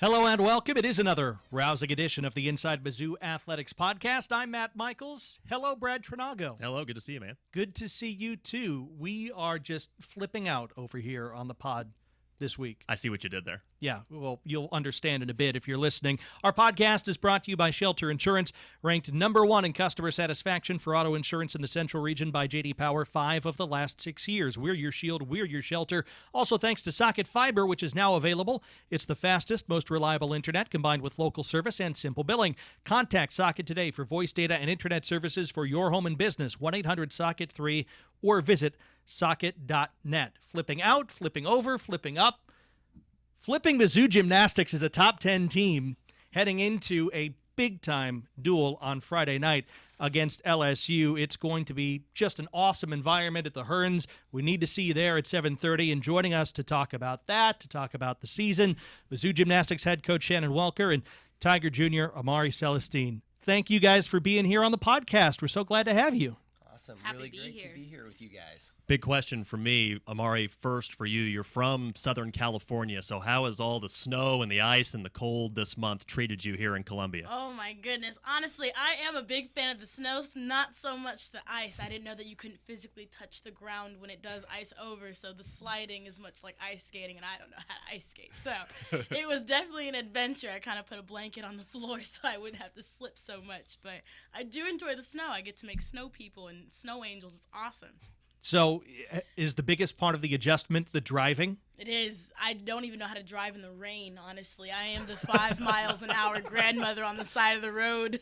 Hello and welcome. It is another rousing edition of the Inside Mizzou Athletics Podcast. I'm Matt Michaels. Hello, Brad Trinago. Hello, good to see you, man. Good to see you, too. We are just flipping out over here on the pod this week. I see what you did there. Yeah, well, you'll understand in a bit if you're listening. Our podcast is brought to you by Shelter Insurance, ranked number one in customer satisfaction for auto insurance in the Central Region by J.D. Power 5 of the last 6 years. We're your shield, we're your shelter. Also thanks to Socket Fiber, which is now available. It's the fastest, most reliable internet combined with local service and simple billing. Contact Socket today for voice data and internet services for your home and business. 1-800-SOCKET-3 or visit socket.net. Flipping out, flipping over, flipping up. Flipping Mizzou Gymnastics is a top 10 team heading into a big-time duel on Friday night against LSU. It's going to be just an awesome environment at the Hearns. We need to see you there at 7:30. And joining us to talk about that, to talk about the season, Mizzou Gymnastics head coach Shannon Welker and Tiger Jr. Amari Celestine. Thank you guys for being here on the podcast. We're so glad to have you. Awesome. Happy really to be great here. to be here with you guys. Big question for me, Amari, first for you. You're from Southern California, so how has all the snow and the ice and the cold this month treated you here in Columbia? Oh my goodness. Honestly, I am a big fan of the snow, not so much the ice. I didn't know that you couldn't physically touch the ground when it does ice over, so the sliding is much like ice skating, and I don't know how to ice skate. So it was definitely an adventure. I kind of put a blanket on the floor so I wouldn't have to slip so much, but I do enjoy the snow. I get to make snow people and snow angels. It's awesome. So is the biggest part of the adjustment the driving? It is. I don't even know how to drive in the rain, honestly. I am the 5 miles an hour grandmother on the side of the road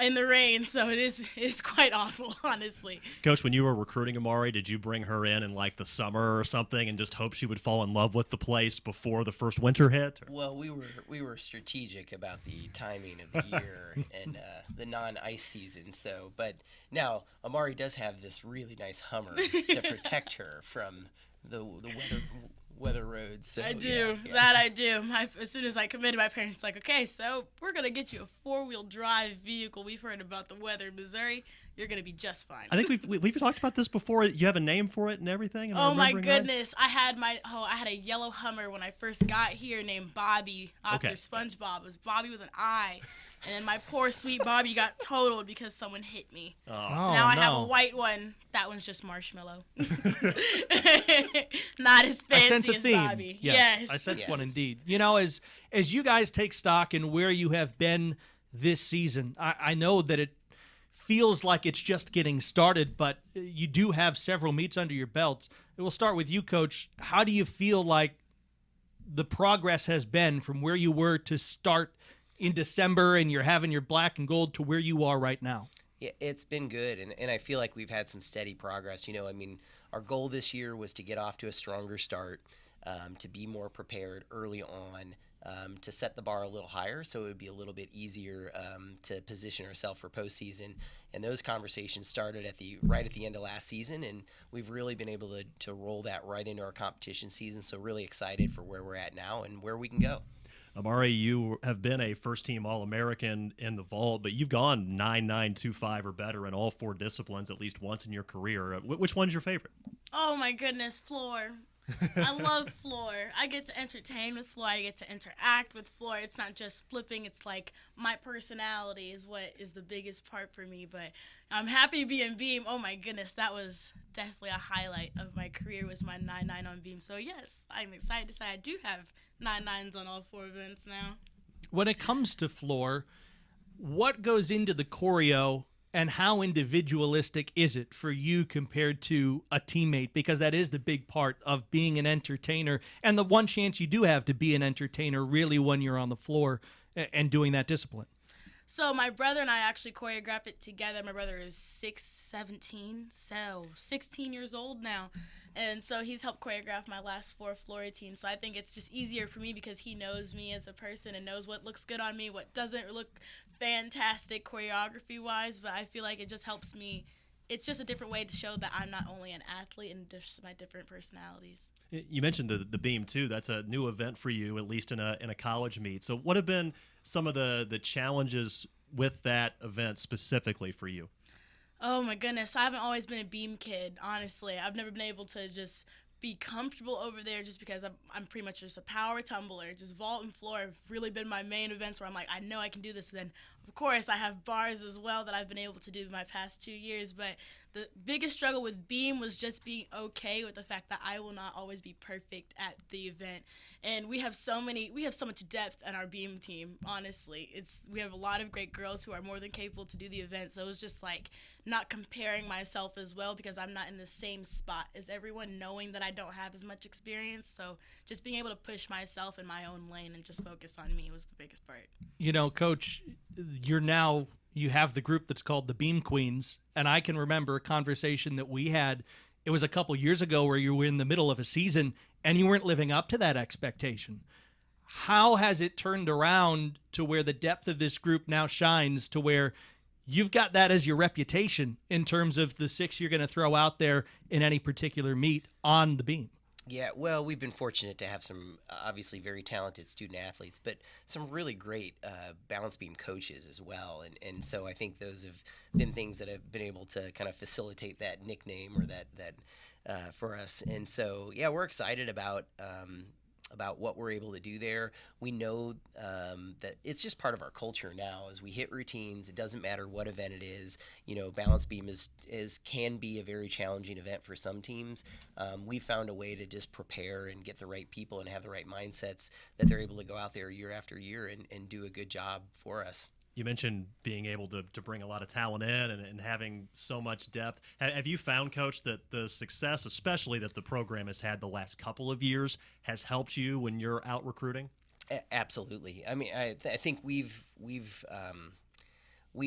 in the rain, so it's quite awful, honestly. Coach, when you were recruiting Amari, did you bring her in like the summer or something and just hope she would fall in love with the place before the first winter hit? Or? Well, we were strategic about the timing of the year and the non-ice season. So, but now Amari does have this really nice Hummer to protect her from the weather roads. So, I do. Yeah. That I do. As soon as I committed, my parents were like, okay, so we're going to get you a 4-wheel drive vehicle. We've heard about the weather in Missouri. You're going to be just fine. I think we've talked about this before. You have a name for it and everything? Oh, my goodness. Right? I had a yellow Hummer when I first got here named Bobby after SpongeBob. It was Bobby with an I. And then my poor sweet Bobby got totaled because someone hit me. Oh. So now I have a white one. That one's just Marshmallow. Not as fancy I sense a as theme. Bobby. Yes. I sense one indeed. You know, as you guys take stock in where you have been this season, I know that it feels like it's just getting started, but you do have several meets under your belts. We'll start with you, Coach. How do you feel like the progress has been from where you were to start in December and you're having your black and gold to where you are right now? Yeah, it's been good, and I feel like we've had some steady progress. You know, I mean, our goal this year was to get off to a stronger start, to be more prepared early on, to set the bar a little higher so it would be a little bit easier to position ourselves for postseason. And those conversations started right at the end of last season, and we've really been able to roll that right into our competition season. So really excited for where we're at now and where we can go. Amari, you have been a first-team All-American in the vault, but you've gone 9.925 or better in all 4 disciplines at least once in your career. Which one's your favorite? Oh, my goodness, floor. I love floor. I get to entertain with floor. I get to interact with floor. It's not just flipping. It's like my personality is what is the biggest part for me. But I'm happy to be in beam. Oh, my goodness. That was definitely a highlight of my career was my 9.9 on beam. So, yes, I'm excited to say I do have 9.9s on all 4 events now. When it comes to floor, what goes into the choreo and how individualistic is it for you compared to a teammate? Because that is the big part of being an entertainer and the one chance you do have to be an entertainer really when you're on the floor and doing that discipline. So my brother and I actually choreograph it together. My brother is 17, so 16 years old now. And so he's helped choreograph my last 4 floor routines. So I think it's just easier for me because he knows me as a person and knows what looks good on me, what doesn't look fantastic choreography-wise. But I feel like it just helps me. It's just a different way to show that I'm not only an athlete and just my different personalities. You mentioned the beam too. That's a new event for you, at least in a college meet. So what have been some of the challenges with that event specifically for you? Oh my goodness, I haven't always been a beam kid, honestly. I've never been able to just be comfortable over there just because I'm pretty much just a power tumbler. Just vault and floor have really been my main events where I'm like, I know I can do this. And then, of course, I have bars as well that I've been able to do my past 2 years. But the biggest struggle with beam was just being okay with the fact that I will not always be perfect at the event. And we have so much depth on our beam team, honestly. We have a lot of great girls who are more than capable to do the event. So it was just like not comparing myself as well because I'm not in the same spot as everyone, knowing that I don't have as much experience. So just being able to push myself in my own lane and just focus on me was the biggest part. You know, Coach, you have the group that's called the Beam Queens, and I can remember a conversation that we had. It was a couple years ago where you were in the middle of a season and you weren't living up to that expectation. How has it turned around to where the depth of this group now shines to where you've got that as your reputation in terms of the 6 you're going to throw out there in any particular meet on the beam? Yeah, well, we've been fortunate to have some obviously very talented student athletes, but some really great balance beam coaches as well. And so I think those have been things that have been able to kind of facilitate that nickname or that for us. And so, yeah, we're excited about what we're able to do there. We know that it's just part of our culture now. As we hit routines, it doesn't matter what event it is. You know, balance beam can be a very challenging event for some teams. We found a way to just prepare and get the right people and have the right mindsets that they're able to go out there year after year and do a good job for us. You mentioned being able to bring a lot of talent in and having so much depth. Have you found, Coach, that the success, especially that the program has had the last couple of years, has helped you when you're out recruiting? Absolutely. I mean, I think we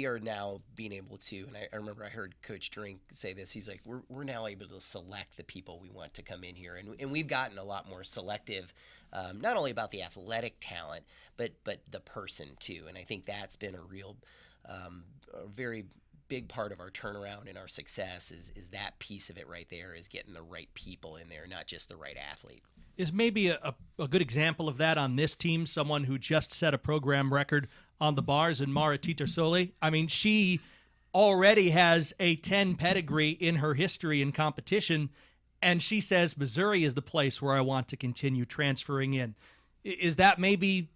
are now being able to, and I remember I heard Coach Drink say this. He's like, we're now able to select the people we want to come in here, and we've gotten a lot more selective, not only about the athletic talent, but the person too. And I think that's been a very big part of our turnaround and our success is that piece of it right there, is getting the right people in there, not just the right athlete. Is maybe a good example of that on this team someone who just set a program record on the bars, in Mara Titersoli? I mean, she already has a 10 pedigree in her history in competition, and she says Missouri is the place where I want to continue transferring in. Is that maybe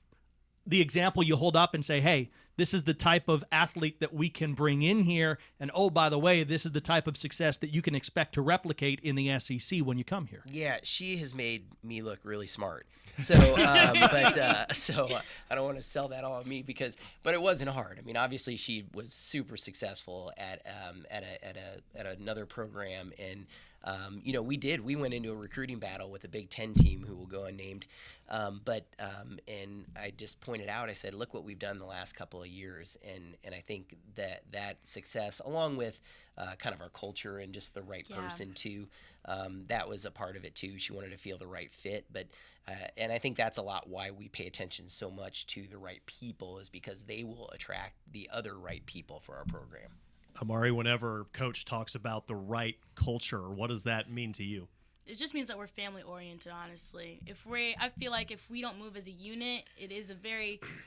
the example you hold up and say, hey, this is the type of athlete that we can bring in here, and oh, by the way, this is the type of success that you can expect to replicate in the SEC when you come here? Yeah, she has made me look really smart. So, so I don't want to sell that all on me but it wasn't hard. I mean, obviously she was super successful at another program, and we went into a recruiting battle with a Big Ten team who will go unnamed. And I just pointed out, I said, look what we've done the last couple of years. And I think that success, along with kind of our culture and just the right person too, that was a part of it too. She wanted to feel the right fit. And I think that's a lot why we pay attention so much to the right people, is because they will attract the other right people for our program. Amari, whenever Coach talks about the right culture, what does that mean to you? It just means that we're family oriented, honestly. I feel like if we don't move as a unit,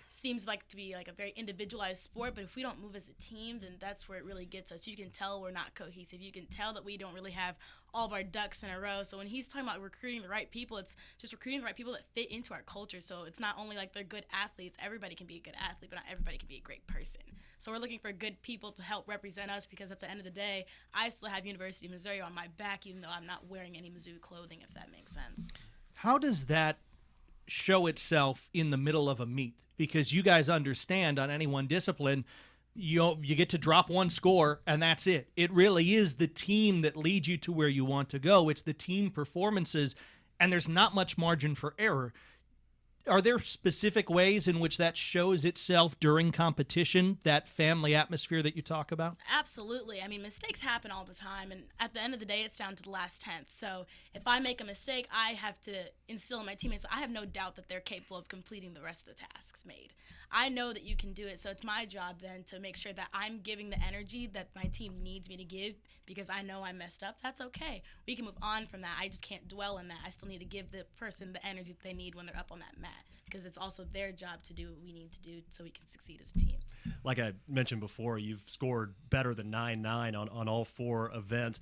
seems like to be like a very individualized sport, but if we don't move as a team, then that's where it really gets us. You can tell we're not cohesive. You can tell that we don't really have all of our ducks in a row. So when he's talking about recruiting the right people, it's just recruiting the right people that fit into our culture. So it's not only like they're good athletes. Everybody can be a good athlete, but not everybody can be a great person. So we're looking for good people to help represent us, because at the end of the day, I still have University of Missouri on my back, even though I'm not wearing any Mizzou clothing, if that makes sense. How does that show itself in the middle of a meet? Because you guys understand on any one discipline, you get to drop one score and that's it. It really is the team that leads you to where you want to go. It's the team performances, and there's not much margin for error. Are there specific ways in which that shows itself during competition, that family atmosphere that you talk about? Absolutely. I mean, mistakes happen all the time, and at the end of the day, it's down to the last tenth. So if I make a mistake, I have to instill in my teammates, I have no doubt that they're capable of completing the rest of the tasks made. I know that you can do it, so it's my job then to make sure that I'm giving the energy that my team needs me to give, because I know I messed up. That's okay. We can move on from that. I just can't dwell on that. I still need to give the person the energy that they need when they're up on that mat, because it's also their job to do what we need to do so we can succeed as a team. Like I mentioned before, you've scored better than 9-9 on all 4 events.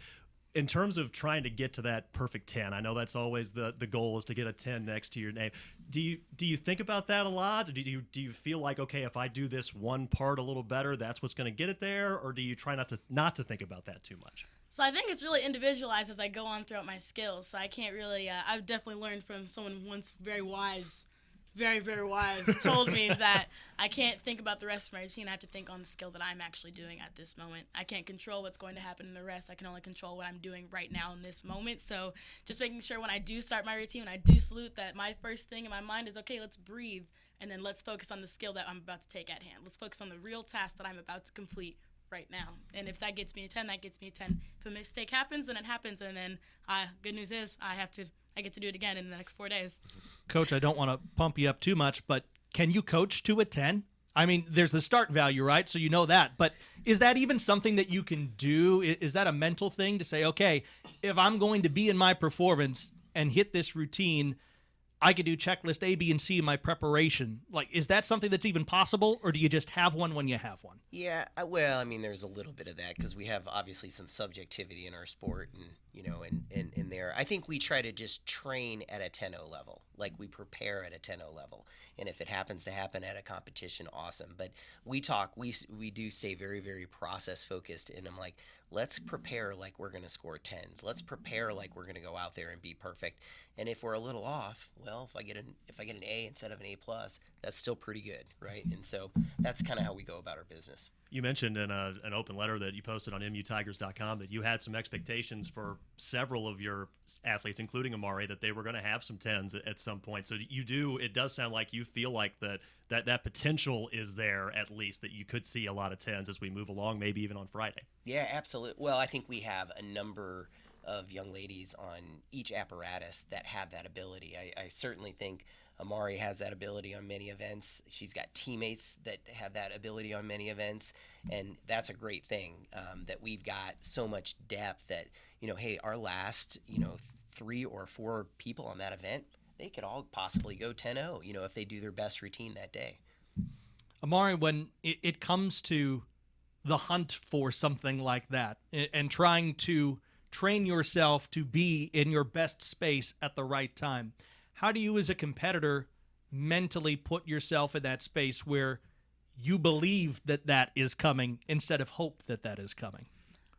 in terms of trying to get to that perfect 10, I know that's always the goal is to get a 10 next to your name. Do you think about that a lot? Do you feel like, okay, if I do this one part a little better, that's what's going to get it there? Or do you try not to think about that too much? So I think it's really individualized as I go on throughout my skills. So I can't really, I've definitely learned from someone once very wise, told me that I can't think about the rest of my routine. I have to think on the skill that I'm actually doing at this moment. I can't control what's going to happen in the rest. I can only control what I'm doing right now in this moment. So just making sure when I do start my routine, when I do salute, that my first thing in my mind is, okay, let's breathe, and then let's focus on the skill that I'm about to take at hand. Let's focus on the real task that I'm about to complete right now. And if that gets me a 10, that gets me a 10. If a mistake happens, then it happens, and then good news is I get to do it again in the next 4 days. Coach, I don't want to pump you up too much, but can you coach to a 10? I mean, there's the start value, right? So you know that. But is that even something that you can do? Is that a mental thing to say, okay, if I'm going to be in my performance and hit this routine, I could do checklist A, B, and C in my preparation. Like, is that something that's even possible, or do you just have one when you have one? Yeah, well, I mean, there's a little bit of that because we have obviously some subjectivity in our sport, and in there. I think we try to just train at a 10-0 level, like we prepare at a 10-0 level, and if it happens to happen at a competition, awesome. But we do stay very, very process focused, and I'm like, let's prepare like we're going to score 10s. Let's prepare like we're going to go out there and be perfect. And if we're a little off, well, if I get an A instead of an A+, that's still pretty good, right? And so that's kind of how we go about our business. You mentioned in an open letter that you posted on mutigers.com that you had some expectations for several of your athletes, including Amari, that they were going to have some 10s at some point. So it does sound like you feel like that potential is there, at least, that you could see a lot of 10s as we move along, maybe even on Friday. Yeah, absolutely. Well, I think we have a number of young ladies on each apparatus that have that ability. I certainly think Amari has that ability on many events. She's got teammates that have that ability on many events, and that's a great thing, that we've got so much depth that, hey, our last, 3 or 4 people on that event, they could all possibly go 10-0, if they do their best routine that day. Amari, when it comes to the hunt for something like that and trying to train yourself to be in your best space at the right time, how do you as a competitor mentally put yourself in that space where you believe that is coming instead of hope that is coming?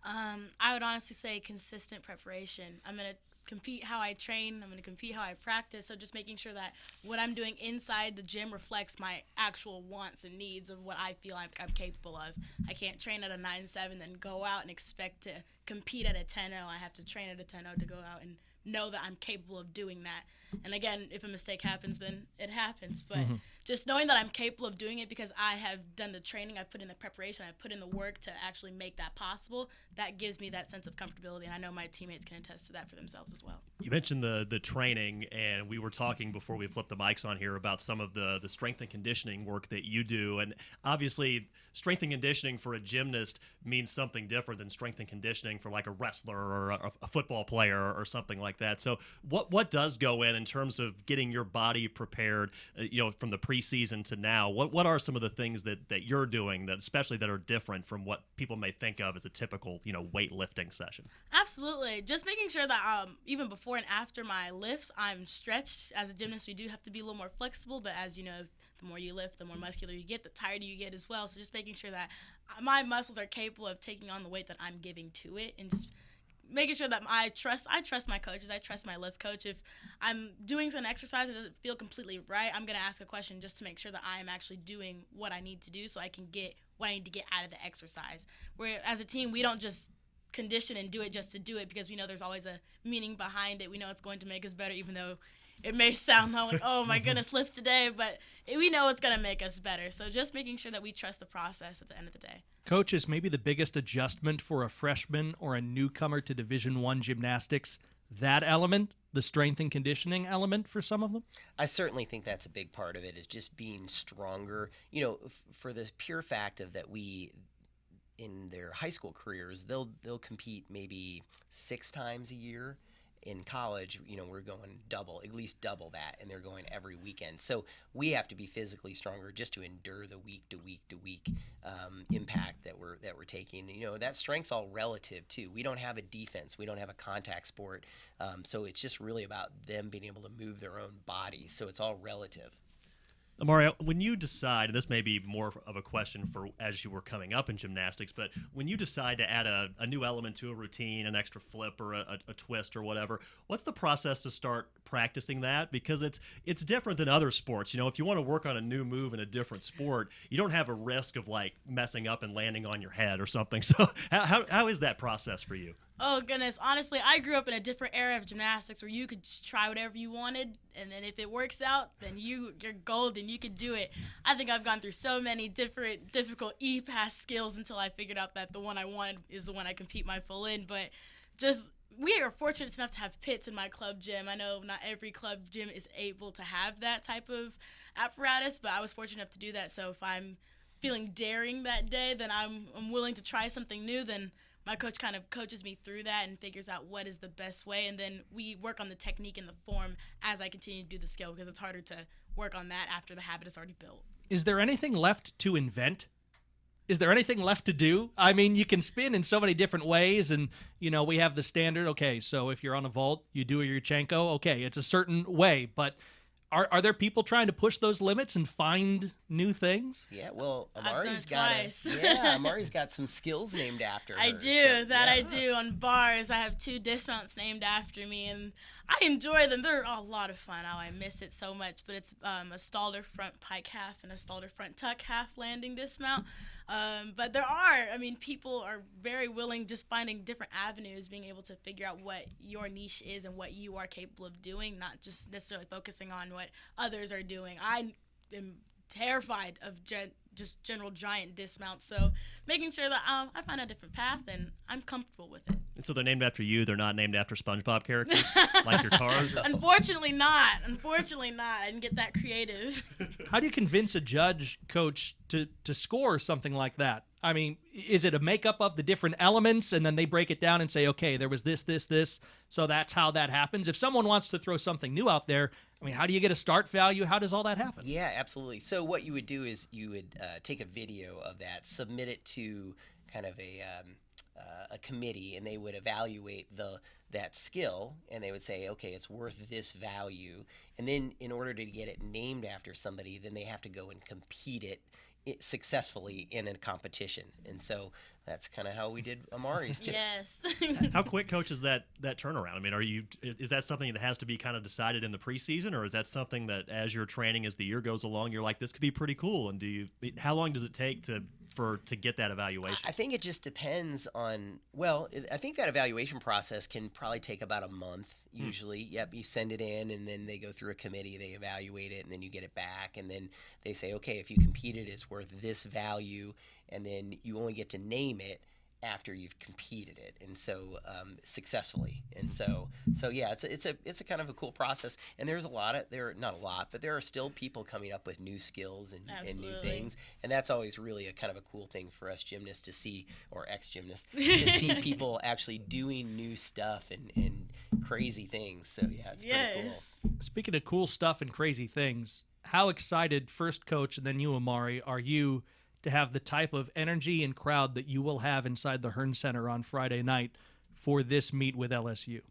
I would honestly say consistent preparation. I'm going to compete how I train. I'm going to compete how I practice. So just making sure that what I'm doing inside the gym reflects my actual wants and needs of what I feel I'm capable of. I can't train at a 9.7 then go out and expect to compete at a 10.0. I have to train at a 10.0 to go out and know that I'm capable of doing that. And again, if a mistake happens, then it happens. But just knowing that I'm capable of doing it because I have done the training, I've put in the preparation, I've put in the work to actually make that possible, that gives me that sense of comfortability. And I know my teammates can attest to that for themselves as well. You mentioned the training, and we were talking before we flipped the mics on here about some of the strength and conditioning work that you do. And obviously, strength and conditioning for a gymnast means something different than strength and conditioning for like a wrestler or a football player or something like that. So what does go in terms of getting your body prepared, from the preseason to now? What are some of the things that you're doing that especially that are different from what people may think of as a typical, weightlifting session? Absolutely. Just making sure that even before and after my lifts, I'm stretched. As a gymnast, we do have to be a little more flexible, but as you know, the more you lift, the more muscular you get, the tighter you get as well. So just making sure that my muscles are capable of taking on the weight that I'm giving to it, and just making sure that I trust my coaches. I trust my lift coach. If I'm doing an exercise that doesn't feel completely right, I'm going to ask a question just to make sure that I am actually doing what I need to do so I can get what I need to get out of the exercise. Where as a team, we don't just condition and do it just to do it because we know there's always a meaning behind it. We know it's going to make us better, even though it may sound like, oh my goodness, lift today, but we know it's going to make us better. So just making sure that we trust the process at the end of the day. Coach, is maybe the biggest adjustment for a freshman or a newcomer to Division I gymnastics that element, the strength and conditioning element for some of them? I certainly think that's a big part of it, is just being stronger. For the pure fact of that we, in their high school careers, they'll compete maybe 6 times a year. in college, we're going at least double that, and they're going every weekend. So we have to be physically stronger just to endure the week to week to week impact that we're taking. That strength's all relative too. We don't have a defense. We don't have a contact sport. So it's just really about them being able to move their own bodies. So it's all relative. Amari, when you decide, and this may be more of a question for as you were coming up in gymnastics, but when you decide to add a new element to a routine, an extra flip or a twist or whatever, what's the process to start practicing that? Because it's different than other sports. If you want to work on a new move in a different sport, you don't have a risk of like messing up and landing on your head or something. So how is that process for you? Oh, goodness. Honestly, I grew up in a different era of gymnastics where you could just try whatever you wanted, and then if it works out, then you're golden. You could do it. I think I've gone through so many different difficult E-pass skills until I figured out that the one I wanted is the one I compete my full in. But we are fortunate enough to have pits in my club gym. I know not every club gym is able to have that type of apparatus, but I was fortunate enough to do that. So if I'm feeling daring that day, then I'm willing to try something new, then my coach kind of coaches me through that and figures out what is the best way, and then we work on the technique and the form as I continue to do the skill, because it's harder to work on that after the habit is already built. Is there anything left to invent? Is there anything left to do? I mean, you can spin in so many different ways, and, we have the standard, okay, so if you're on a vault, you do a Yurchenko, okay, it's a certain way, but are there people trying to push those limits and find new things? Yeah, well, Amari's got some skills named after her. I do. On bars, I have 2 dismounts named after me, and I enjoy them. They're a lot of fun. Oh, I miss it so much. But it's a Stalder front pike half and a Stalder front tuck half landing dismount. But people are very willing, just finding different avenues, being able to figure out what your niche is and what you are capable of doing, not just necessarily focusing on what others are doing. I am terrified of just general giant dismounts, so making sure that I find a different path and I'm comfortable with it. And so they're named after you. They're not named after SpongeBob characters like your cars? Unfortunately not. I didn't get that creative. How do you convince a judge, coach, to score something like that? I mean, is it a makeup of the different elements and then they break it down and say, okay, there was this, so that's how that happens? If someone wants to throw something new out there, I mean, how do you get a start value? How does all that happen? Yeah, absolutely. So what you would do is you would take a video of that, submit it to kind of a committee, and they would evaluate that skill, and they would say, okay, it's worth this value. And then in order to get it named after somebody, then they have to go and compete it successfully in a competition. And so that's kind of how we did Amari's too. Yes. How quick, coach, is that turnaround? I mean, is that something that has to be kind of decided in the preseason, or is that something that as you're training, as the year goes along, you're like, this could be pretty cool? And how long does it take to get that evaluation? I think it just depends on, I think that evaluation process can probably take about a month usually. Yep, you send it in, and then they go through a committee, they evaluate it, and then you get it back, and then they say, okay, if you competed, it's worth this value, and then you only get to name it after you've competed it, and so successfully. And so yeah, it's a kind of a cool process. And there's there are still people coming up with new skills and new things, and that's always really a kind of a cool thing for us gymnasts to see, or ex-gymnasts to see people actually doing new stuff and crazy things. So yeah, it's pretty cool. Speaking of cool stuff and crazy things, how excited, first coach and then you, Amari, are you to have the type of energy and crowd that you will have inside the Hearn Center on Friday night for this meet with LSU?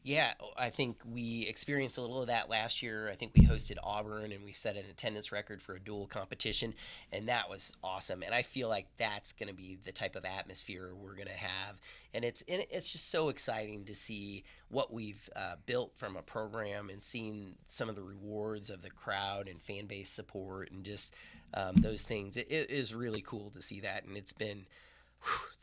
Yeah, I think we experienced a little of that last year. I think we hosted Auburn, and we set an attendance record for a dual competition, and that was awesome. And I feel like that's going to be the type of atmosphere we're going to have. And it's just so exciting to see what we've built from a program, and seeing some of the rewards of the crowd and fan base support and just those things. It is really cool to see that, and it's been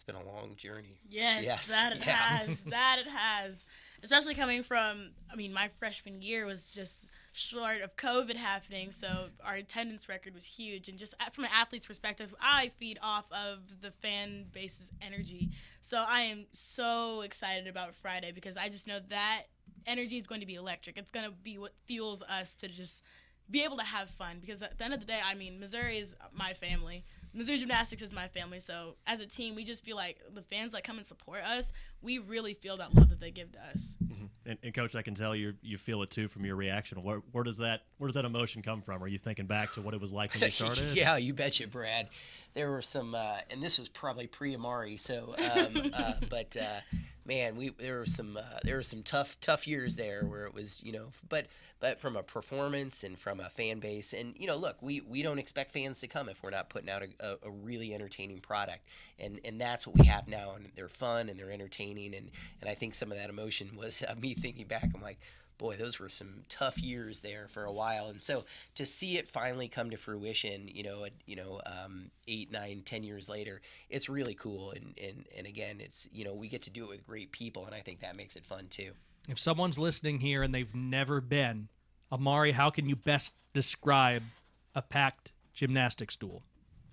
a long journey. Yes, that it has. Especially coming from, my freshman year was just short of COVID happening, so our attendance record was huge. And just from an athlete's perspective, I feed off of the fan base's energy. So I am so excited about Friday, because I just know that energy is going to be electric. It's going to be what fuels us to just be able to have fun, because at the end of the day, I mean, Missouri is my family. Mizzou Gymnastics is my family. So as a team, we just feel like the fans that come and support us, we really feel that love that they give to us. Mm-hmm. And Coach, I can tell you feel it too from your reaction. Where does that emotion come from? Are you thinking back to what it was like when you started? Yeah, you betcha, Brad. There were some, and this was probably pre-Amari. So, but man, there were some tough years there where it was, but from a performance and from a fan base, and look, we don't expect fans to come if we're not putting out a really entertaining product, and that's what we have now, and they're fun and they're entertaining, and I think some of that emotion was me thinking back. I'm like, boy, those were some tough years there for a while. And so to see it finally come to fruition, 8, 9, 10 years later, it's really cool. And again, it's, we get to do it with great people, and I think that makes it fun too. If someone's listening here and they've never been, Amari, how can you best describe a packed gymnastics duel?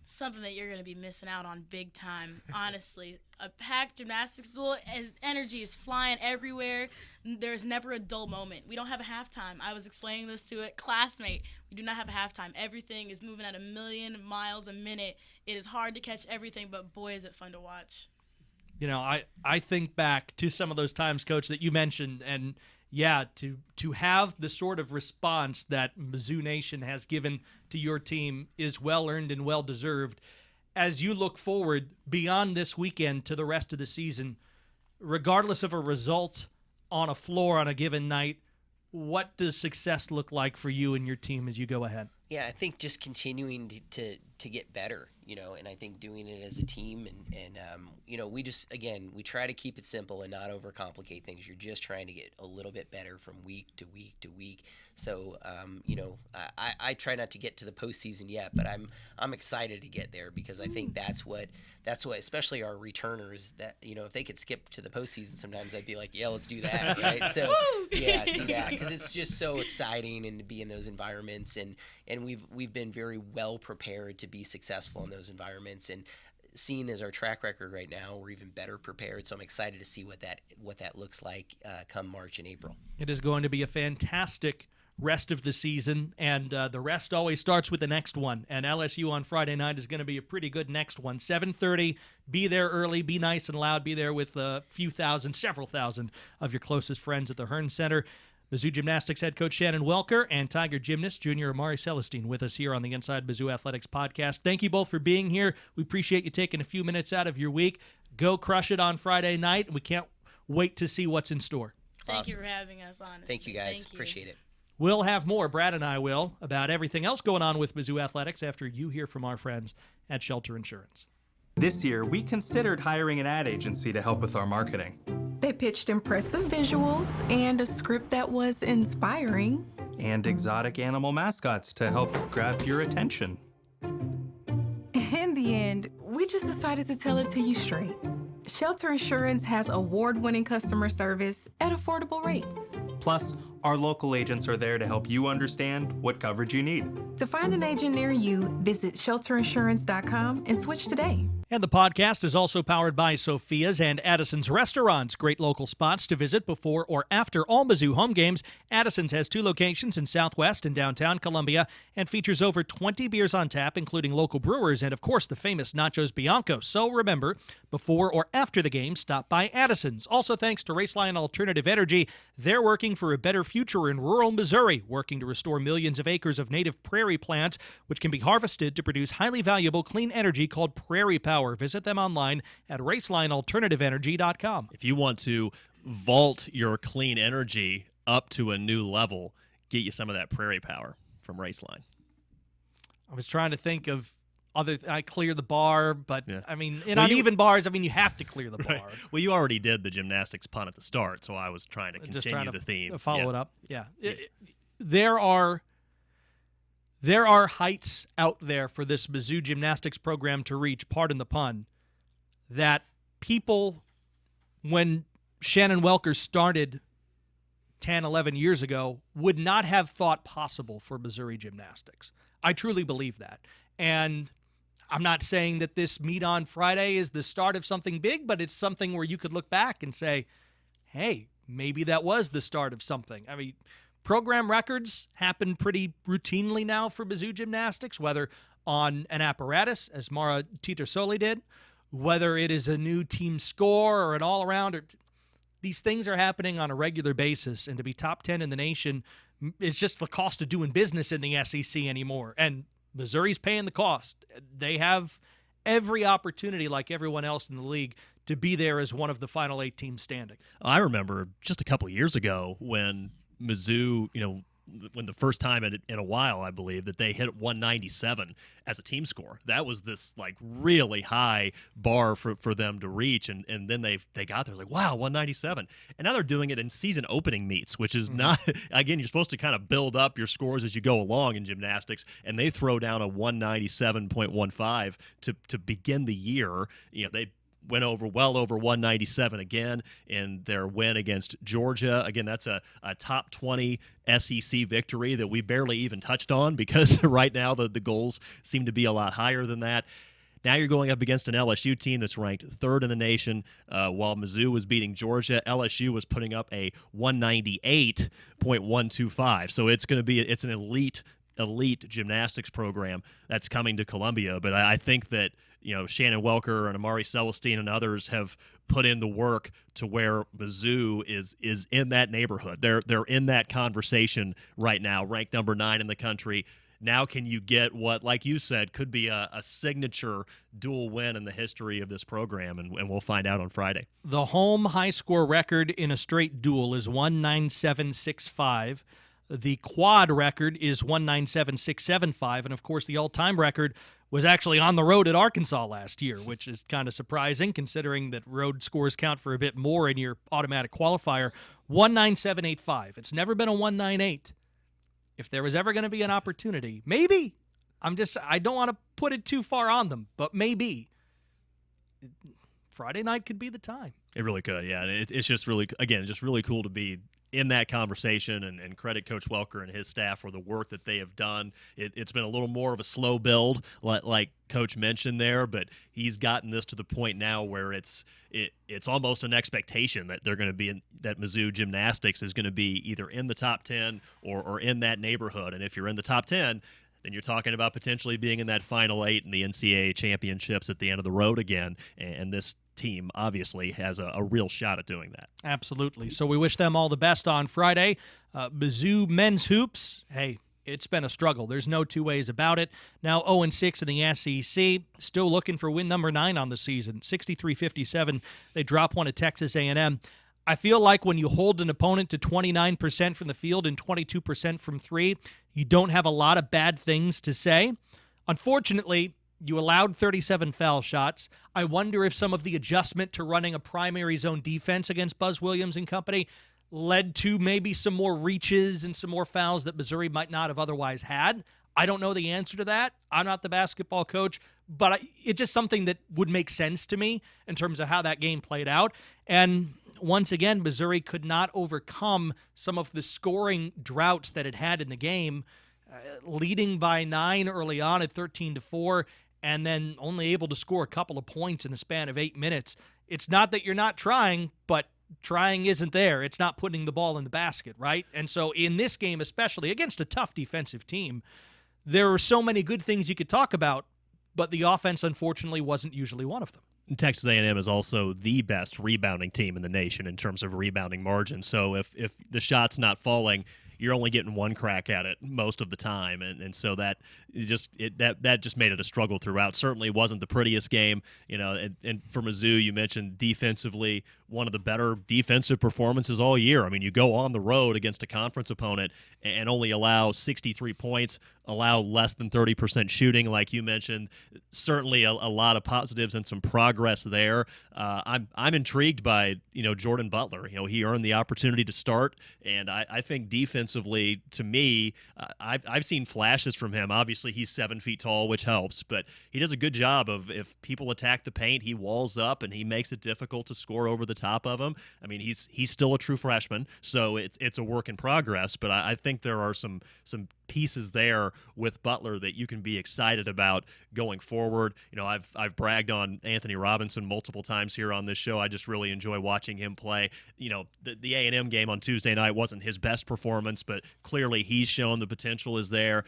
Something that you're going to be missing out on big time, honestly. A packed gymnastics duel, energy is flying everywhere. There's never a dull moment. We don't have a halftime. I was explaining this to a classmate. We do not have a halftime. Everything is moving at 1,000,000 miles a minute. It is hard to catch everything, but boy, is it fun to watch. I think back to some of those times, Coach, that you mentioned, and yeah, to have the sort of response that Mizzou Nation has given to your team is well-earned and well-deserved. As you look forward beyond this weekend to the rest of the season, regardless of a result on a floor on a given night, what does success look like for you and your team as you go ahead? Yeah, I think just continuing to get better, and I think doing it as a team, and we just, again, we try to keep it simple and not overcomplicate things. You're just trying to get a little bit better from week to week to week. So, I try not to get to the postseason yet, but I'm excited to get there, because I think that's what, especially our returners, that, if they could skip to the postseason sometimes, I'd be like, yeah, let's do that, right? So, yeah, do that, because it's just so exciting, and to be in those environments, and we've been very well prepared to be successful in those environments, and seeing as our track record right now, we're even better prepared. So I'm excited to see what that looks like come March and April. It is going to be a fantastic rest of the season, and the rest always starts with the next one, and LSU on Friday night is going to be a pretty good next one. 7:30, be there early, be nice and loud, be there with several thousand of your closest friends at the Hearn Center. Mizzou Gymnastics head coach Shannon Welker and Tiger gymnast junior Amari Celestine with us here on the Inside Mizzou Athletics Podcast. Thank you both for being here. We appreciate you taking a few minutes out of your week. Go crush it on Friday night, and we can't wait to see what's in store. Thank you for having us on. Thank you, guys. Appreciate it. We'll have more, Brad and I will, about everything else going on with Mizzou Athletics after you hear from our friends at Shelter Insurance. This year, we considered hiring an ad agency to help with our marketing. They pitched impressive visuals and a script that was inspiring. And exotic animal mascots to help grab your attention. In the end, we just decided to tell it to you straight. Shelter Insurance has award-winning customer service at affordable rates. Plus, our local agents are there to help you understand what coverage you need. To find an agent near you, visit shelterinsurance.com and switch today. And the podcast is also powered by Sophia's and Addison's Restaurants. Great local spots to visit before or after all Mizzou home games. Addison's has 2 locations in Southwest and downtown Columbia and features over 20 beers on tap, including local brewers and, of course, the famous Nachos Bianco. So remember, before or after the game, stop by Addison's. Also thanks to Raceline Alternative Energy. They're working for a better future in rural Missouri, working to restore millions of acres of native prairie plants, which can be harvested to produce highly valuable clean energy called Prairie Power. Visit them online at racelinealternativeenergy.com. If you want to vault your clean energy up to a new level, get you some of that Prairie Power from Raceline. I was trying to think of I clear the bar, but yeah. I mean, in uneven bars, I mean, you have to clear the bar. Right. Well, you already did the gymnastics pun at the start, so I was trying to continue the theme. Follow it up. Yeah. There are heights out there for this Mizzou gymnastics program to reach, pardon the pun, that people, when Shannon Welker started 10, 11 years ago, would not have thought possible for Missouri gymnastics. I truly believe that. And I'm not saying that this meet on Friday is the start of something big, but it's something where you could look back and say, hey, maybe that was the start of something. I mean, program records happen pretty routinely now for Mizzou Gymnastics, whether on an apparatus, as Mara Titersoli did, whether it is a new team score or an all-around. Or these things are happening on a regular basis, and to be top 10 in the nation is just the cost of doing business in the SEC anymore. And Missouri's paying the cost. They have every opportunity, like everyone else in the league, to be there as one of the final 8 teams standing. I remember just a couple of years ago when Mizzou, when the first time in a while, I believe, that they hit 197 as a team score. That was this like really high bar for them to reach, and then they got there, like, wow, 197. And now they're doing it in season opening meets, which is not, again, you're supposed to kind of build up your scores as you go along in gymnastics, and they throw down a 197.15 to begin the year. They went well over 197 again in their win against Georgia. Again, that's a top 20 SEC victory that we barely even touched on, because right now the goals seem to be a lot higher than that. Now you're going up against an LSU team that's ranked 3rd in the nation. While Mizzou was beating Georgia, LSU was putting up a 198.125. So it's an elite gymnastics program that's coming to Columbia. But I think that Shannon, Welker, and Amari, Celestine, and others have put in the work to where Mizzou is in that neighborhood. They're in that conversation right now, ranked number 9 in the country. Now can you get what, like you said, could be a signature dual win in the history of this program, and we'll find out on Friday. The home high score record in a straight duel is 197.65. The quad record is 197.675, and of course the all-time record was actually on the road at Arkansas last year, which is kind of surprising considering that road scores count for a bit more in your automatic qualifier. 197.85. It's never been a 198. If there was ever going to be an opportunity, maybe. I don't want to put it too far on them, but maybe. Friday night could be the time. It really could, yeah. It's just really, again, just really cool to be in that conversation, and credit Coach Welker and his staff for the work that they have done. It's been a little more of a slow build, like Coach mentioned there, but he's gotten this to the point now where it's almost an expectation that they're going to be that Mizzou Gymnastics is going to be either in the top 10 or in that neighborhood. And if you're in the top 10, then you're talking about potentially being in that final 8 in the NCAA championships at the end of the road again. And this team obviously has a real shot at doing that. Absolutely. So we wish them all the best on Friday. Mizzou men's hoops, hey, it's been a struggle. There's no two ways about it. Now 0-6 in the SEC, still looking for win number 9 on the season. 63-57, they drop one at Texas A&M. I feel like when you hold an opponent to 29% from the field and 22% from 3, you don't have a lot of bad things to say. Unfortunately, you allowed 37 foul shots. I wonder if some of the adjustment to running a primary zone defense against Buzz Williams and company led to maybe some more reaches and some more fouls that Missouri might not have otherwise had. I don't know the answer to that. I'm not the basketball coach, but it's just something that would make sense to me in terms of how that game played out. And once again, Missouri could not overcome some of the scoring droughts that it had in the game, leading by 9 early on at 13-4, and then only able to score a couple of points in the span of 8 minutes. It's not that you're not trying, but trying isn't there. It's not putting the ball in the basket, right? And so in this game, especially against a tough defensive team, there were so many good things you could talk about, but the offense, unfortunately, wasn't usually one of them. Texas A&M is also the best rebounding team in the nation in terms of rebounding margin. So if the shot's not falling, you're only getting one crack at it most of the time, and so that just made it a struggle throughout. Certainly wasn't the prettiest game, and for Mizzou, you mentioned defensively, one of the better defensive performances all year. I mean, you go on the road against a conference opponent and only allow 63 points, allow less than 30% shooting, like you mentioned. Certainly a lot of positives and some progress there. I'm intrigued by Jordan Butler. He earned the opportunity to start, and I think defensively, to me, I've seen flashes from him. Obviously, he's 7 feet tall, which helps, but he does a good job of, if people attack the paint, he walls up and he makes it difficult to score over the top of them. I mean, he's still a true freshman, so it's a work in progress, but I think there are some pieces there with Butler that you can be excited about going forward. I've bragged on Anthony Robinson multiple times here on this show. I just really enjoy watching him play. The A&M game on Tuesday night wasn't his best performance, but clearly he's shown the potential is there.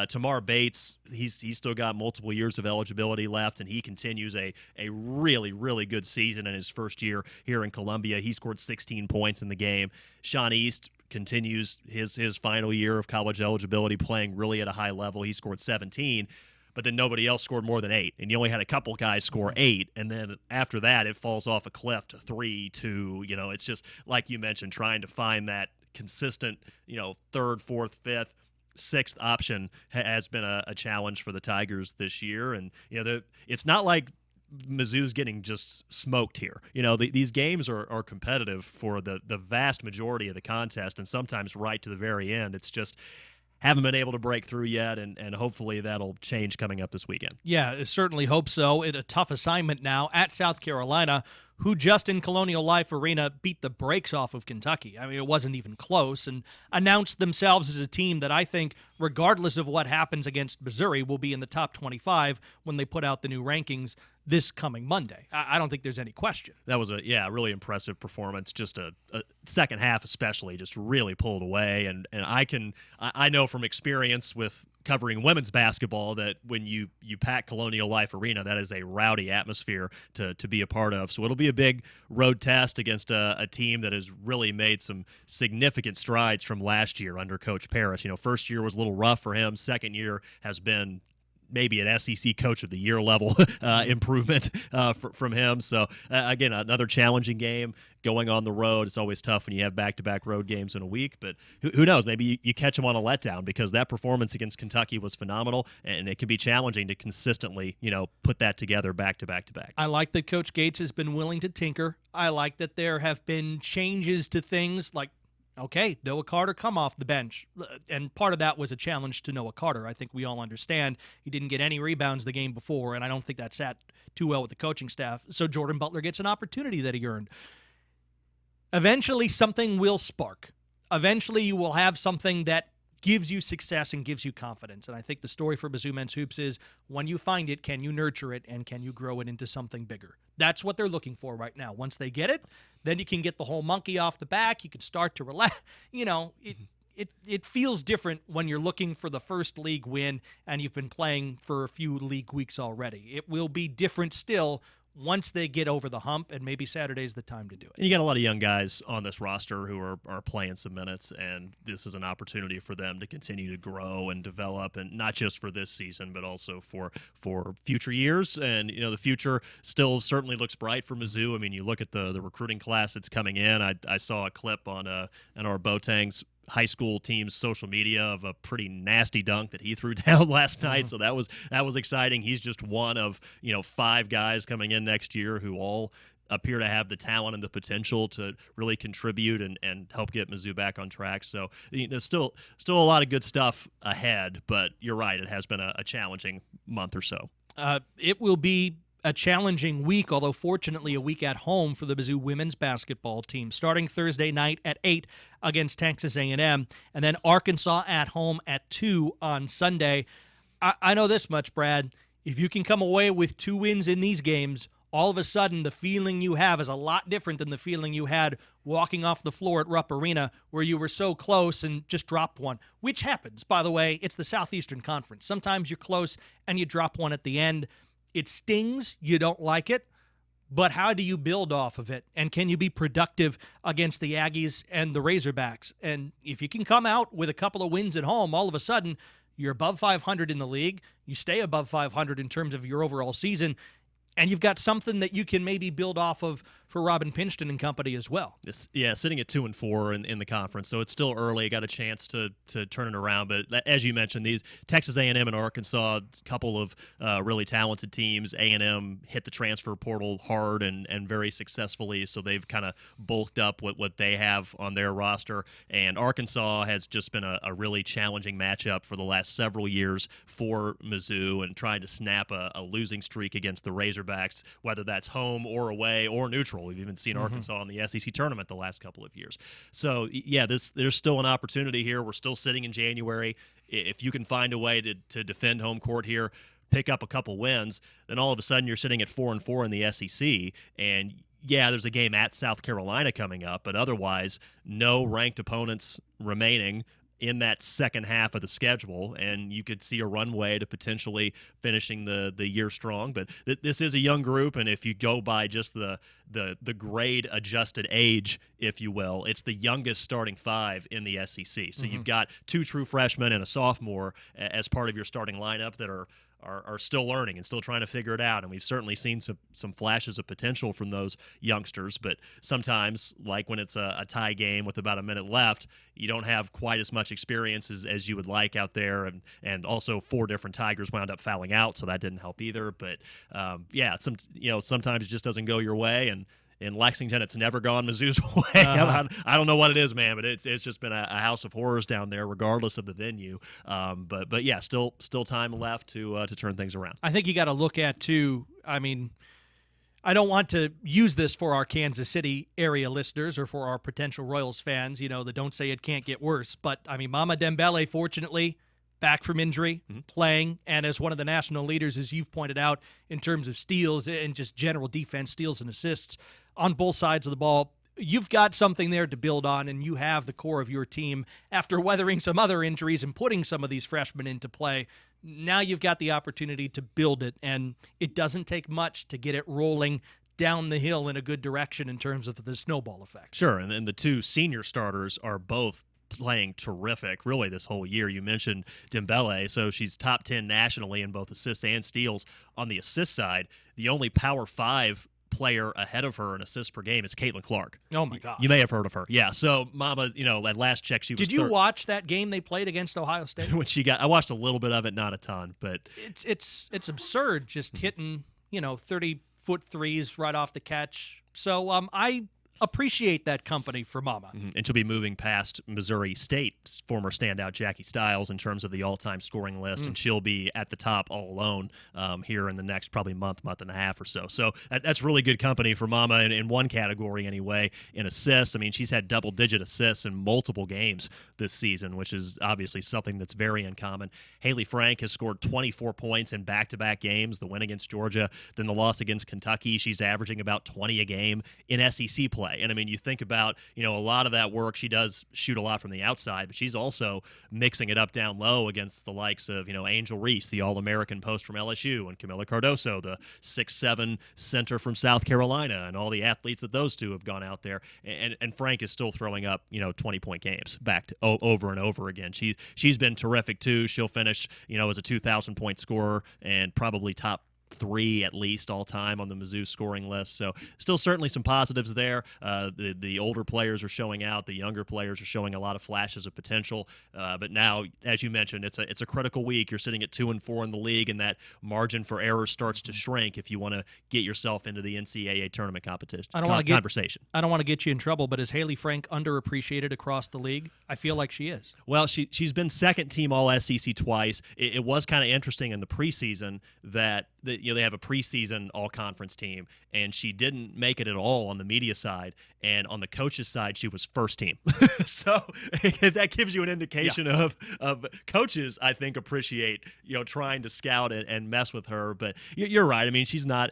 Tamar Bates, he's still got multiple years of eligibility left, and he continues a really, really good season in his first year here in Columbia. He scored 16 points in the game. Sean East continues his final year of college eligibility, playing really at a high level. He scored 17, but then nobody else scored more than 8, and you only had a couple guys score 8, and then after that it falls off a cliff to 3, 2. It's just like you mentioned, trying to find that consistent, third, fourth, fifth, sixth option has been a challenge for the Tigers this year. And it's not like Mizzou's getting just smoked here. These games are competitive for the vast majority of the contest, and sometimes right to the very end. It's just haven't been able to break through yet, and hopefully that'll change coming up this weekend. Yeah, I certainly hope so. It's a tough assignment now at South Carolina, who just in Colonial Life Arena beat the brakes off of Kentucky. I mean, it wasn't even close, and announced themselves as a team that I think, regardless of what happens against Missouri, will be in the top 25 when they put out the new rankings this coming Monday. I don't think there's any question. That was a really impressive performance. Just a second half especially just really pulled away, and I know from experience with covering women's basketball that when you pack Colonial Life Arena, that is a rowdy atmosphere to be a part of. So it'll be a big road test against a team that has really made some significant strides from last year under Coach Parrish. First year was a little rough for him. Second year has been maybe an SEC Coach of the Year level improvement from him. So, again, another challenging game going on the road. It's always tough when you have back-to-back road games in a week, but who knows? Maybe you catch them on a letdown, because that performance against Kentucky was phenomenal, and it can be challenging to consistently, put that together back-to-back-to-back. I like that Coach Gates has been willing to tinker. I like that there have been changes to things like, okay, Noah Carter come off the bench. And part of that was a challenge to Noah Carter. I think we all understand he didn't get any rebounds the game before, and I don't think that sat too well with the coaching staff. So Jordan Butler gets an opportunity that he earned. Eventually, something will spark. Eventually, you will have something that gives you success and gives you confidence. And I think the story for Mizzou men's hoops is, when you find it, can you nurture it, and can you grow it into something bigger? That's what they're looking for right now. Once they get it, then you can get the whole monkey off the back. You can start to relax. It feels different when you're looking for the first league win and you've been playing for a few league weeks already. It will be different still once they get over the hump, and maybe Saturday's the time to do it. And you got a lot of young guys on this roster who are playing some minutes, and this is an opportunity for them to continue to grow and develop, and not just for this season, but also for future years. And, the future still certainly looks bright for Mizzou. I mean, you look at the recruiting class that's coming in. I saw a clip on our Boateng's high school team's social media of a pretty nasty dunk that he threw down last night. So that was exciting. He's just one of 5 guys coming in next year who all appear to have the talent and the potential to really contribute and help get Mizzou back on track. So still a lot of good stuff ahead, but you're right, it has been a challenging month or so. It will be a challenging week, although fortunately a week at home for the Mizzou women's basketball team, starting Thursday night at 8 against Texas A&M, and then Arkansas at home at 2 on Sunday. I know this much, Brad. If you can come away with 2 wins in these games, all of a sudden the feeling you have is a lot different than the feeling you had walking off the floor at Rupp Arena, where you were so close and just dropped one, which happens, by the way. It's the Southeastern Conference. Sometimes you're close and you drop one at the end. It stings. You don't like it. But how do you build off of it? And can you be productive against the Aggies and the Razorbacks? And if you can come out with a couple of wins at home, all of a sudden you're above 500 in the league. You stay above 500 in terms of your overall season. And you've got something that you can maybe build off of for Robin Pinchton and company as well. Sitting at 2-4 in the conference, so it's still early. Got a chance to turn it around, but as you mentioned, these Texas A&M and Arkansas, a couple of really talented teams. A&M hit the transfer portal hard and very successfully, so they've kind of bulked up what they have on their roster. And Arkansas has just been a really challenging matchup for the last several years for Mizzou, and trying to snap a losing streak against the Razorbacks, whether that's home or away or neutral. We've even seen Arkansas in the SEC tournament the last couple of years. So, there's still an opportunity here. We're still sitting in January. if you can find a way to defend home court here, pick up a couple wins, then all of a sudden you're sitting at 4-4 in the SEC, and yeah, there's a game at South Carolina coming up, but otherwise no ranked opponents remaining in that second half of the schedule, and you could see a runway to potentially finishing the year strong. But this is a young group, and if you go by just the grade adjusted age, if you will, it's the youngest starting five in the SEC. So you've got 2 true freshmen and a sophomore as part of your starting lineup that are still learning and still trying to figure it out. And we've certainly seen some flashes of potential from those youngsters. But sometimes, like when it's a tie game with about a minute left, you don't have quite as much experience as you would like out there. And also 4 different Tigers wound up fouling out, so that didn't help either. But sometimes it just doesn't go your way. And in Lexington, it's never gone Mizzou's way. I don't know what it is, man, but it's just been a house of horrors down there, regardless of the venue. But yeah, still time left to turn things around. I think you got to look at too. I mean, I don't want to use this for our Kansas City area listeners or for our potential Royals fans, that don't say it can't get worse. But I mean, Mama Dembele, fortunately, back from injury, playing, and as one of the national leaders, as you've pointed out, in terms of steals and just general defense, steals and assists on both sides of the ball. You've got something there to build on, and you have the core of your team after weathering some other injuries and putting some of these freshmen into play. Now you've got the opportunity to build it, and it doesn't take much to get it rolling down the hill in a good direction in terms of the snowball effect. Sure, and then the 2 senior starters are both playing terrific really this whole year. You mentioned Dembele, so she's top 10 nationally in both assists and steals. On the assist side, the only Power 5 player ahead of her in assists per game is Caitlin Clark. Oh my gosh. You may have heard of her. Yeah. So Mama, at last check she was Did you watch that game they played against Ohio State? I watched a little bit of it, not a ton, but it's absurd just hitting, 30-foot threes right off the catch. So I appreciate that company for Mama. And she'll be moving past Missouri State's former standout Jackie Stiles in terms of the all-time scoring list, and she'll be at the top all alone here in the next probably month and a half or so. So that's really good company for Mama in one category anyway, in assists. I mean, she's had double-digit assists in multiple games this season, which is obviously something that's very uncommon. Haley Frank has scored 24 points in back-to-back games, the win against Georgia, then the loss against Kentucky. She's averaging about 20 a game in SEC play. And I mean, you think about, a lot of that work, she does shoot a lot from the outside, but she's also mixing it up down low against the likes of, Angel Reese, the All-American post from LSU, and Camila Cardoso, the 6'7" center from South Carolina, and all the athletes that those two have gone out there. And Frank is still throwing up, 20-point games back to over and over again. She's been terrific too. She'll finish, as a 2,000-point scorer and probably top 3 at least all time on the Mizzou scoring list. So still certainly some positives there. The older players are showing out. The younger players are showing a lot of flashes of potential. But now, as you mentioned, it's a critical week. You're sitting at 2-4 in the league, and that margin for error starts to shrink if you want to get yourself into the NCAA tournament competition. Conversation. I don't want to get you in trouble, but is Haley Frank underappreciated across the league? I feel like she is. Well, she's been second team All-SEC twice. It was kind of interesting in the preseason that they have a preseason all-conference team, and she didn't make it at all on the media side, and on the coaches' side, she was first team. So that gives you an indication of coaches, I think, appreciate trying to scout and mess with her. But you're right. I mean, she's not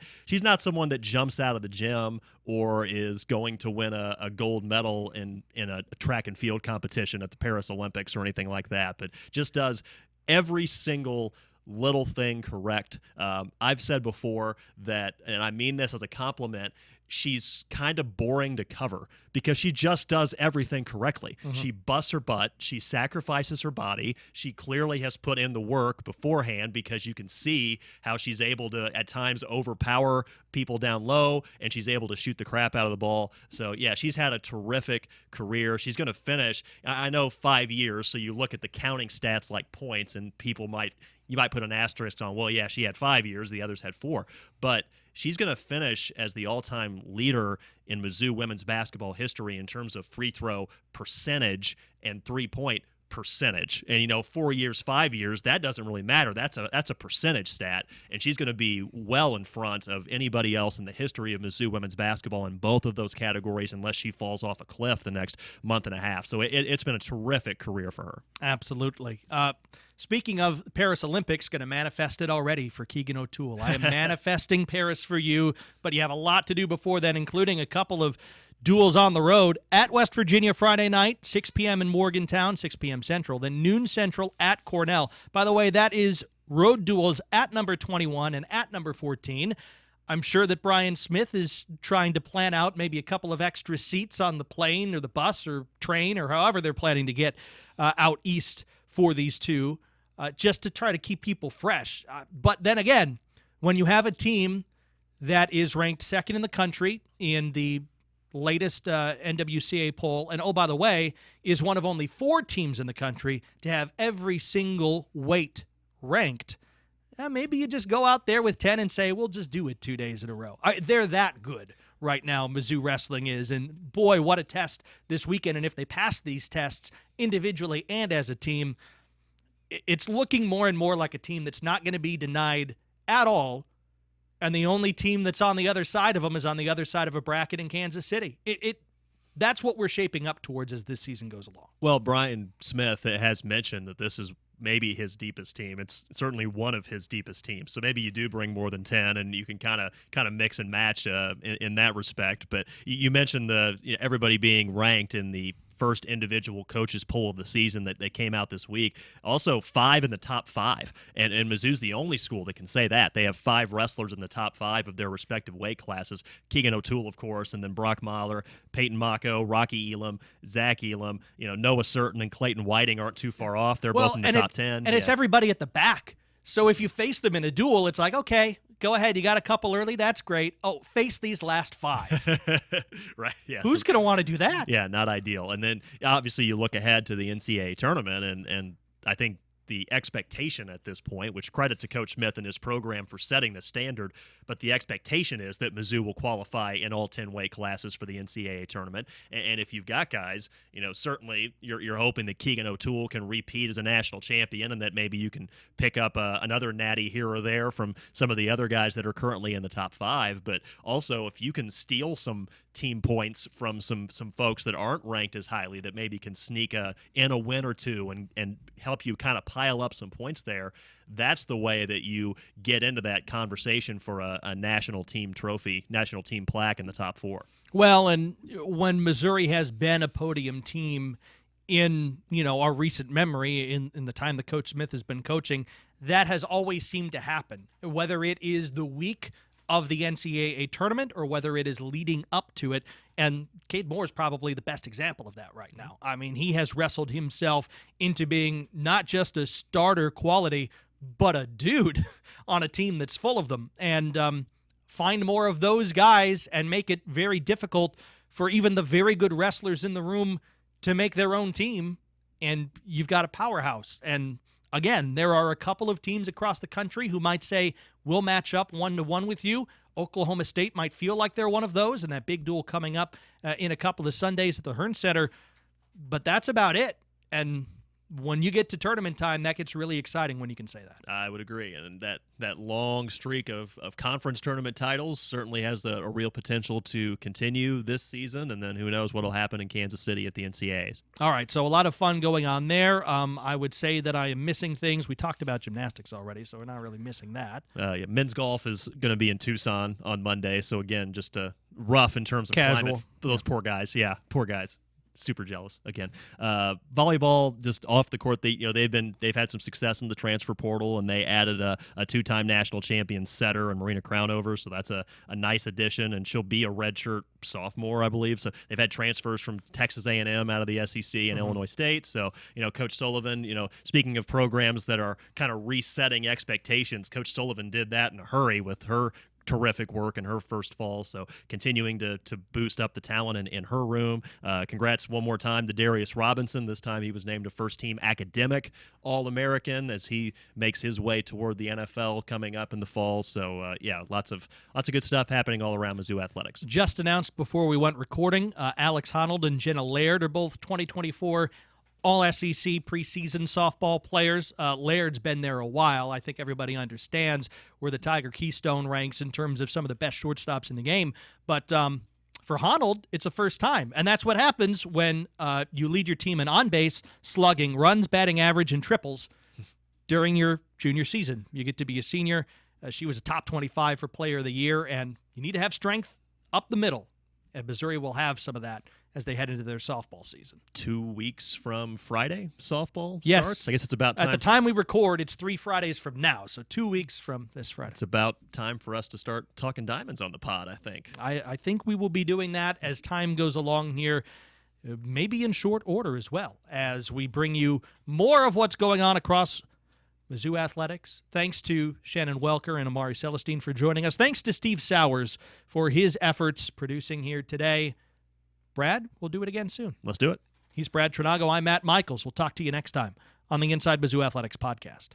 someone that jumps out of the gym or is going to win a gold medal in a track and field competition at the Paris Olympics or anything like that, but just does every single little thing correct. I've said before that, and I mean this as a compliment, she's kind of boring to cover because she just does everything correctly. She busts her butt. She sacrifices her body. She clearly has put in the work beforehand because you can see how she's able to at times overpower people down low, and she's able to shoot the crap out of the ball. So, yeah, she's had a terrific career. She's going to finish, I know, 5 years, so you look at the counting stats like points, and you might put an asterisk on, well, yeah, she had 5 years, the others had 4. But she's going to finish as the all-time leader in Mizzou women's basketball history in terms of free throw percentage and three-point percentage. And 4 years, 5 years, that doesn't really matter. That's a percentage stat, and she's going to be well in front of anybody else in the history of Mizzou women's basketball in both of those categories, unless she falls off a cliff the next month and a half. So it's been a terrific career for her. Absolutely. Speaking of Paris Olympics, going to manifest it already for Keegan O'Toole. I am manifesting Paris for you, but you have a lot to do before then, including a couple of duels on the road at West Virginia Friday night, 6 p.m. in Morgantown, 6 p.m. Central, then noon Central at Cornell. By the way, that is road duels at number 21 and at number 14. I'm sure that Brian Smith is trying to plan out maybe a couple of extra seats on the plane or the bus or train or however they're planning to get out east for these two, just to try to keep people fresh. But then again, when you have a team that is ranked second in the country in the latest NWCA poll, and oh, by the way, is one of only 4 teams in the country to have every single weight ranked, maybe you just go out there with 10 and say, we'll just do it 2 days in a row. They're that good right now, Mizzou wrestling is, and boy, what a test this weekend. And if they pass these tests individually and as a team, it's looking more and more like a team that's not going to be denied at all. And the only team that's on the other side of them is on the other side of a bracket in Kansas City. That's what we're shaping up towards as this season goes along. Well, Brian Smith has mentioned that this is maybe his deepest team. It's certainly one of his deepest teams. So maybe you do bring more than 10, and you can kind of mix and match in that respect. But you mentioned everybody being ranked in the first individual coaches poll of the season that came out this week. Also 5 in the top 5. And Mizzou's the only school that can say that. They have 5 wrestlers in the top 5 of their respective weight classes. Keegan O'Toole, of course, and then Brock Mahler, Peyton Mako, Rocky Elam, Zach Elam, Noah Certain and Clayton Whiting aren't too far off. They're both in the top 10. And it's everybody at the back. So if you face them in a duel, it's like, okay, go ahead. You got a couple early. That's great. Oh, face these last 5. Right. Yeah. Who's going to want to do that? Yeah, not ideal. And then obviously you look ahead to the NCAA tournament, and I think the expectation at this point, which credit to Coach Smith and his program for setting the standard, but the expectation is that Mizzou will qualify in all 10 weight classes for the NCAA tournament. And if you've got guys, certainly you're hoping that Keegan O'Toole can repeat as a national champion, and that maybe you can pick up another natty here or there from some of the other guys that are currently in the top 5. But also, if you can steal some team points from some folks that aren't ranked as highly, that maybe can sneak in a win or two and help you kind of pile up some points there, that's the way that you get into that conversation for a national team trophy, national team plaque in the top 4. Well, and when Missouri has been a podium team in, our recent memory, in the time that Coach Smith has been coaching, that has always seemed to happen, whether it is the week of the NCAA tournament or whether it is leading up to it. And Cade Moore is probably the best example of that right now. I mean, he has wrestled himself into being not just a starter quality, but a dude on a team that's full of them. And find more of those guys and make it very difficult for even the very good wrestlers in the room to make their own team, and you've got a powerhouse. And again, there are a couple of teams across the country who might say, we'll match up 1-to-1 with you. Oklahoma State might feel like they're one of those, and that big duel coming up in a couple of Sundays at the Hearn Center. But that's about it. And when you get to tournament time, that gets really exciting when you can say that. I would agree. And that long streak of conference tournament titles certainly has a real potential to continue this season. And then who knows what will happen in Kansas City at the NCAAs. All right, so a lot of fun going on there. I would say that I am missing things. We talked about gymnastics already, so we're not really missing that. Men's golf is going to be in Tucson on Monday. So, again, just rough in terms of casual climate for those poor guys. Yeah, poor guys. Super jealous again. Volleyball, just off the court, they've had some success in the transfer portal, and they added a 2-time national champion setter and Marina Crownover, so that's a nice addition, and she'll be a redshirt sophomore, I believe. So they've had transfers from Texas A&M out of the SEC and Illinois State. So Coach Sullivan, speaking of programs that are kind of resetting expectations, Coach Sullivan did that in a hurry with her terrific work in her first fall, so continuing to boost up the talent in her room. Congrats one more time to Darius Robinson. This time he was named a first-team academic All-American as he makes his way toward the NFL coming up in the fall. So, lots of good stuff happening all around Mizzou Athletics. Just announced before we went recording, Alex Honnold and Jenna Laird are both 2024 all SEC preseason softball players. Laird's been there a while. I think everybody understands where the Tiger Keystone ranks in terms of some of the best shortstops in the game. But for Honnold, it's a first time. And that's what happens when you lead your team in on-base, slugging, runs, batting average, and triples during your junior season. You get to be a senior. She was a top 25 for Player of the Year, and you need to have strength up the middle. And Missouri will have some of that as they head into their softball season. 2 weeks from Friday, softball Yes. starts? I guess it's about time. At the time we record, it's 3 Fridays from now, so 2 weeks from this Friday. It's about time for us to start talking diamonds on the pod, I think. I think we will be doing that as time goes along here, maybe in short order as well, as we bring you more of what's going on across Mizzou Athletics. Thanks to Shannon Welker and Amari Celestine for joining us. Thanks to Steve Sowers for his efforts producing here today. Brad, we'll do it again soon. Let's do it. He's Brad Trinago. I'm Matt Michaels. We'll talk to you next time on the Inside Mizzou Athletics Podcast.